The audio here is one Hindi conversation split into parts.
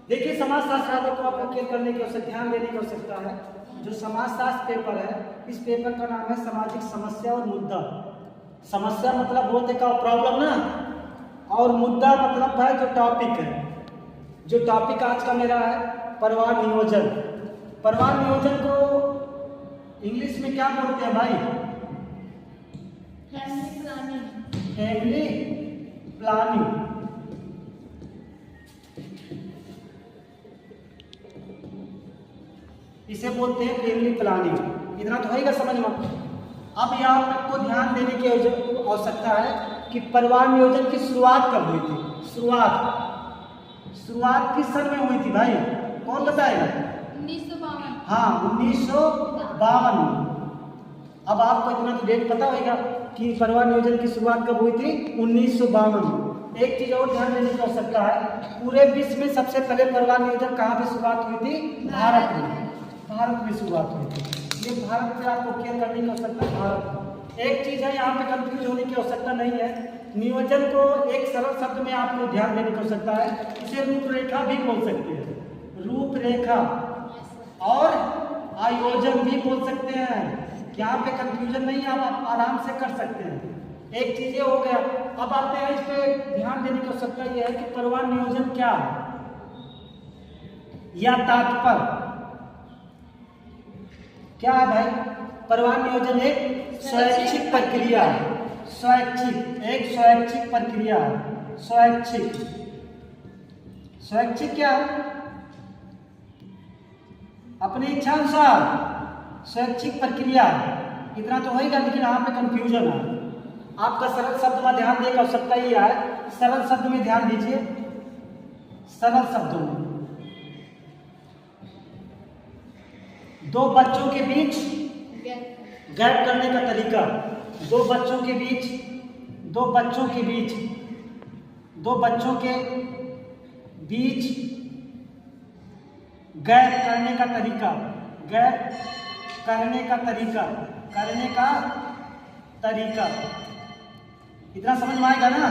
देखिए समाजशास्त्र को आपको क्लियर करने की आवश्यकता, ध्यान देने की आवश्यकता है। जो समाजशास्त्र पेपर है, इस पेपर का नाम है सामाजिक समस्या और मुद्दा। समस्या मतलब बोलते का प्रॉब्लम ना, और मुद्दा मतलब है जो टॉपिक है। जो टॉपिक आज का मेरा है परिवार नियोजन। परिवार नियोजन को इंग्लिश में क्या बोलते हैं भाई? Family planning. Family planning. इसे बोलते हैं फैमिली प्लानिंग। इतना तो होगा समझ में। अब यहाँ आपको ध्यान देने की आवश्यकता है कि परिवार नियोजन की शुरुआत कब हुई थी? शुरुआत किस सन में हुई थी भाई? कौन बताएगा? 1952। हाँ, 1952। अब आपको इतना तो डेट पता होगा कि परिवार नियोजन की शुरुआत कब हुई थी? 1952। एक चीज और ध्यान देने की आवश्यकता है, पूरे विश्व में सबसे पहले परिवार नियोजन कहाँ पे शुरुआत हुई थी? भारत में। भारत में शुरुआत हुई थी। ये भारत में आपको क्लियर करने की आवश्यकता है। भारत एक चीज है, यहाँ पे कंफ्यूज होने की आवश्यकता नहीं है। नियोजन को एक सरल शब्द में आपको ध्यान देने की आवश्यकता है। इसे रूपरेखा भी बोल सकते हैं, रूपरेखा, और आयोजन भी बोल सकते हैं। यहाँ पे कंफ्यूजन नहीं है, आप आराम से कर सकते हैं। एक चीज ये हो गया। अब आते हैं, इस पे ध्यान देने की आवश्यकता यह है कि परिवार नियोजन क्या है या तात्पर्य क्या है भाई? परिवार नियोजन एक स्वैच्छिक प्रक्रिया है। एक स्वैच्छिक प्रक्रिया है। स्वैच्छिक क्या है? अपनी इच्छा अनुसार स्वैच्छिक प्रक्रिया। इतना तो होगा, लेकिन यहाँ पे कंफ्यूजन है। आपका सरल शब्द में ध्यान देने की आवश्यकता ही है। सरल शब्द में ध्यान दीजिए। सरल शब्दों में दो बच्चों के बीच गैप करने का तरीका। दो बच्चों के बीच गैप करने का तरीका। इतना समझ में आएगा ना?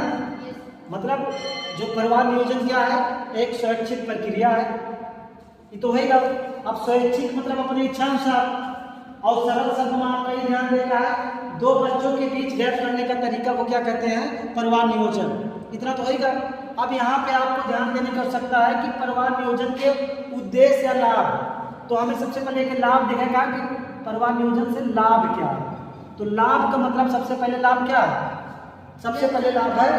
मतलब जो परिवार नियोजन क्या है? एक स्वैच्छिक प्रक्रिया है। ये तो होगा। अब स्वैच्छिक मतलब अपनी इच्छा अनुसार, और सरल शब्द में आपका ये ध्यान देना है, दो बच्चों के बीच गैप करने का तरीका को क्या कहते हैं? परिवार नियोजन। इतना तो होगा। अब यहाँ पे आपको ध्यान देने की आवश्यकता है कि परिवार नियोजन के उद्देश्य या लाभ। तो हमें सबसे पहले एक लाभ दिखेगा कि परिवार नियोजन से लाभ क्या है। तो लाभ का मतलब सबसे पहले लाभ क्या है? सबसे पहले लाभ है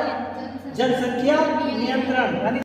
जनसंख्या नियंत्रण, यानी